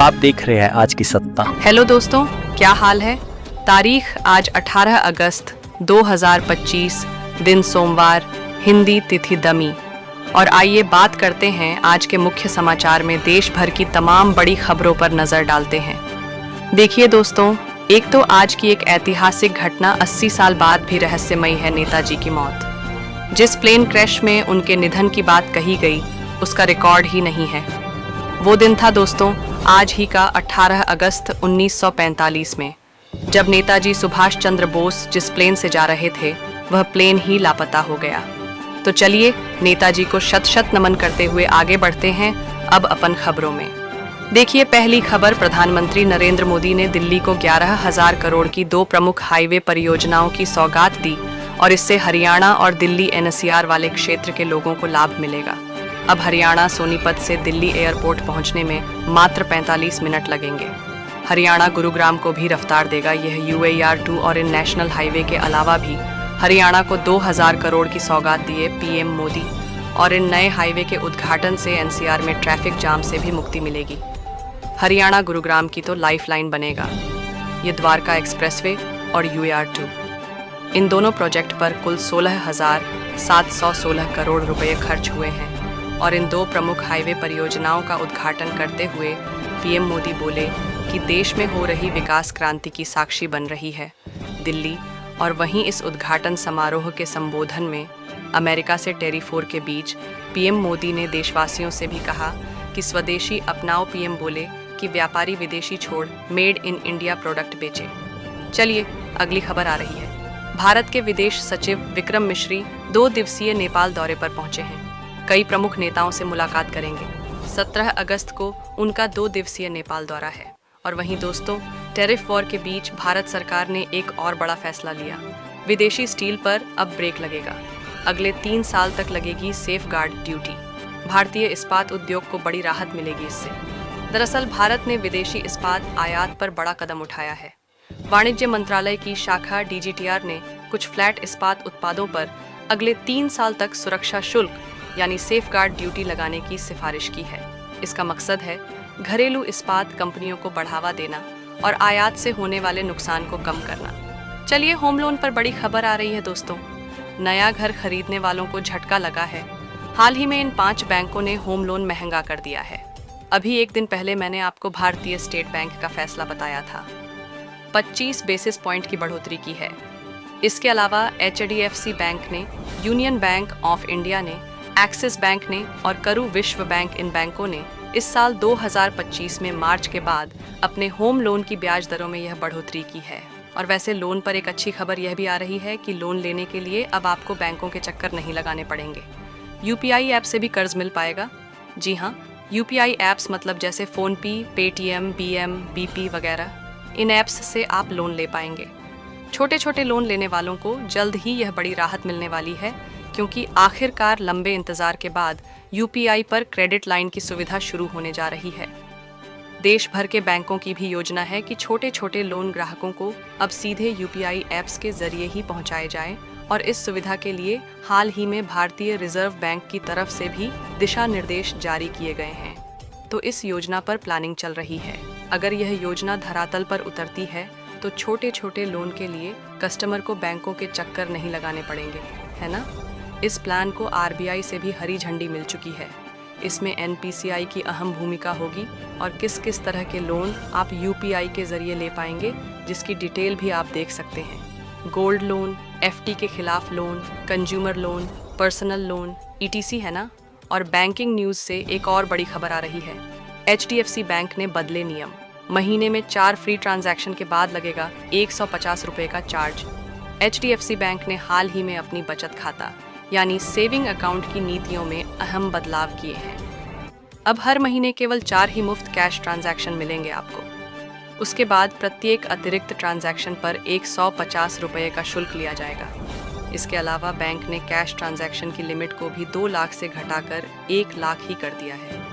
आप देख रहे हैं आज की सत्ता। हेलो दोस्तों, क्या हाल है। तारीख आज 18 अगस्त 2025, दिन सोमवार, हिंदी तिथि दमी। और आइए बात करते हैं आज के मुख्य समाचार में देश भर की तमाम बड़ी खबरों पर नजर डालते हैं। देखिए दोस्तों, एक तो आज की एक ऐतिहासिक घटना 80 साल बाद भी रहस्यमयी है, नेताजी की मौत। जिस प्लेन क्रैश में उनके निधन की बात कही गई उसका रिकॉर्ड ही नहीं है। वो दिन था दोस्तों आज ही का 18 अगस्त 1945 में, जब नेताजी सुभाष चंद्र बोस जिस प्लेन से जा रहे थे वह प्लेन ही लापता हो गया। तो चलिए नेताजी को शत शत नमन करते हुए आगे बढ़ते हैं अब अपन खबरों में। देखिए पहली खबर, प्रधानमंत्री नरेंद्र मोदी ने दिल्ली को 11,000 करोड़ की 2 प्रमुख हाईवे परियोजनाओं की सौगात दी और इससे हरियाणा और दिल्ली एनसीआर वाले क्षेत्र के लोगों को लाभ मिलेगा। अब हरियाणा सोनीपत से दिल्ली एयरपोर्ट पहुंचने में मात्र 45 मिनट लगेंगे। हरियाणा गुरुग्राम को भी रफ्तार देगा यह UAR2 और इन नेशनल हाईवे के अलावा भी हरियाणा को 2,000 करोड़ की सौगात दिए PM मोदी। और इन नए हाईवे के उद्घाटन से NCR में ट्रैफिक जाम से भी मुक्ति मिलेगी। हरियाणा गुरुग्राम की तो लाइफलाइन बनेगा ये द्वारका एक्सप्रेसवे और UAR2। इन दोनों प्रोजेक्ट पर कुल 16,716 करोड़ रुपए खर्च हुए हैं। और इन 2 प्रमुख हाईवे परियोजनाओं का उद्घाटन करते हुए PM मोदी बोले कि देश में हो रही विकास क्रांति की साक्षी बन रही है दिल्ली। और वहीं इस उद्घाटन समारोह के संबोधन में अमेरिका से टेरिफोर के बीच PM मोदी ने देशवासियों से भी कहा कि स्वदेशी अपनाओ। PM बोले कि व्यापारी विदेशी छोड़ मेड इन इंडिया प्रोडक्ट बेचे। चलिए अगली खबर आ रही है। भारत के विदेश सचिव विक्रम मिश्री 2 दिवसीय नेपाल दौरे पर पहुंचे हैं। कई प्रमुख नेताओं से मुलाकात करेंगे। 17 अगस्त को उनका 2 दिवसीय नेपाल दौरा है। और वहीं दोस्तों, टैरिफ वॉर के बीच भारत सरकार ने एक और बड़ा फैसला लिया। विदेशी स्टील पर अब ब्रेक लगेगा। अगले 3 साल तक लगेगी सेफ गार्ड ड्यूटी। भारतीय इस्पात उद्योग को बड़ी राहत मिलेगी इससे। दरअसल भारत ने विदेशी इस्पात आयात पर बड़ा कदम उठाया है। वाणिज्य मंत्रालय की शाखा DGTR ने कुछ फ्लैट इस्पात उत्पादों पर अगले 3 साल तक सुरक्षा शुल्क यानी सेफ गार्ड ड्यूटी लगाने की सिफारिश की है। इसका मकसद है घरेलू इस्पात कंपनियों को बढ़ावा देना और आयात से होने वाले नुकसान को कम करना। चलिए होम लोन पर बड़ी खबर आ रही है दोस्तों। नया घर खरीदने वालों को झटका लगा है। हाल ही में इन 5 बैंकों ने होम लोन महंगा कर दिया है। अभी एक दिन पहले मैंने आपको भारतीय स्टेट बैंक का फैसला बताया था। 25 बेसिस पॉइंट की बढ़ोतरी की है। इसके अलावा HDFC बैंक ने, यूनियन बैंक ऑफ इंडिया ने, एक्सिस बैंक ने और करू विश्व बैंक इन बैंकों ने इस साल 2025 में मार्च के बाद अपने होम लोन की ब्याज दरों में यह बढ़ोतरी की है। और वैसे लोन पर एक अच्छी खबर यह भी आ रही है कि लोन लेने के लिए अब आपको बैंकों के चक्कर नहीं लगाने पड़ेंगे। UPI ऐप से भी कर्ज मिल पाएगा। जी हाँ, UPI ऐप्स मतलब जैसे फोनपे, पेटीएम, BM, BP वगैरह। इन ऐप्स से आप लोन ले पाएंगे। छोटे छोटे लोन लेने वालों को जल्द ही यह बड़ी राहत मिलने वाली है, क्योंकि आखिरकार लंबे इंतजार के बाद UPI पर क्रेडिट लाइन की सुविधा शुरू होने जा रही है। देश भर के बैंकों की भी योजना है कि छोटे छोटे लोन ग्राहकों को अब सीधे UPI ऐप्स के जरिए ही पहुंचाए जाएं। और इस सुविधा के लिए हाल ही में भारतीय रिजर्व बैंक की तरफ से भी दिशा निर्देश जारी किए गए हैं। तो इस योजना पर प्लानिंग चल रही है। अगर यह योजना धरातल पर उतरती है तो छोटे छोटे लोन के लिए कस्टमर को बैंकों के चक्कर नहीं लगाने पड़ेंगे, है ना। इस प्लान को RBI से भी हरी झंडी मिल चुकी है। इसमें NPCI की अहम भूमिका होगी और किस किस तरह के लोन आप UPI के जरिए ले पाएंगे, जिसकी डिटेल भी आप देख सकते हैं। गोल्ड लोन, FD के खिलाफ loan, consumer loan, personal loan, ETC, है ना। और बैंकिंग न्यूज़ से एक और बड़ी खबर आ रही है। HDFC बैंक ने बदले नियम। महीने में 4 फ्री ट्रांजैक्शन के बाद लगेगा 150 रुपये का चार्ज। HDFC बैंक ने हाल ही में अपनी बचत खाता यानी सेविंग अकाउंट की नीतियों में अहम बदलाव किए हैं। अब हर महीने केवल 4 ही मुफ्त कैश ट्रांजैक्शन मिलेंगे आपको। उसके बाद प्रत्येक अतिरिक्त ट्रांजैक्शन पर 150 रुपये का शुल्क लिया जाएगा। इसके अलावा बैंक ने कैश ट्रांजैक्शन की लिमिट को भी 2 लाख से घटाकर 1 लाख ही कर दिया है।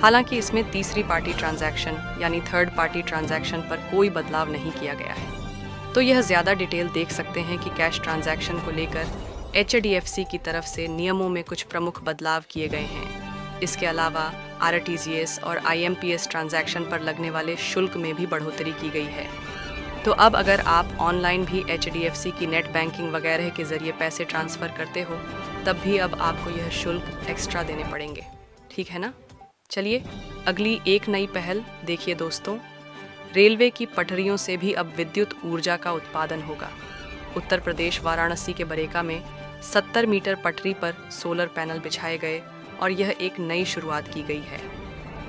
हालांकि इसमें तीसरी पार्टी ट्रांजैक्शन यानी थर्ड पार्टी ट्रांजैक्शन पर कोई बदलाव नहीं किया गया है। तो यह ज़्यादा डिटेल देख सकते हैं कि कैश ट्रांजैक्शन को लेकर HDFC की तरफ से नियमों में कुछ प्रमुख बदलाव किए गए हैं। इसके अलावा आरटीजीएस और आईएमपीएस ट्रांजैक्शन पर लगने वाले शुल्क में भी बढ़ोतरी की गई है। तो अब अगर आप ऑनलाइन भी एचडीएफसी की नेट बैंकिंग वगैरह के जरिए पैसे ट्रांसफ़र करते हो, तब भी अब आपको यह शुल्क एक्स्ट्रा देने पड़ेंगे। ठीक है ना? चलिए अगली एक नई पहल देखिए दोस्तों। रेलवे की पटरियों से भी अब विद्युत ऊर्जा का उत्पादन होगा। उत्तर प्रदेश वाराणसी के बरेका में 70 मीटर पटरी पर सोलर पैनल बिछाए गए और यह एक नई शुरुआत की गई है।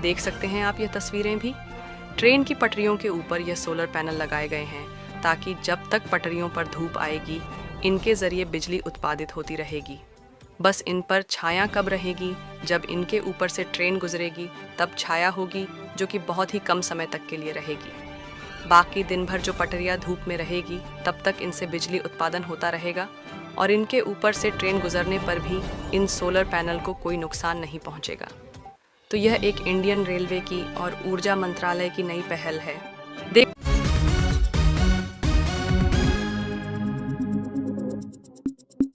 देख सकते हैं आप यह तस्वीरें भी। ट्रेन की पटरियों के ऊपर यह सोलर पैनल लगाए गए हैं ताकि जब तक पटरियों पर धूप आएगी इनके जरिए बिजली उत्पादित होती रहेगी। बस इन पर छाया कब रहेगी? जब इनके ऊपर से ट्रेन गुजरेगी तब छाया होगी, जो कि बहुत ही कम समय तक के लिए रहेगी। बाकी दिन भर जो पटरियां धूप में रहेगी तब तक इनसे बिजली उत्पादन होता रहेगा और इनके ऊपर से ट्रेन गुजरने पर भी इन सोलर पैनल को कोई नुकसान नहीं पहुंचेगा। तो यह एक इंडियन रेलवे की और ऊर्जा मंत्रालय की नई पहल है।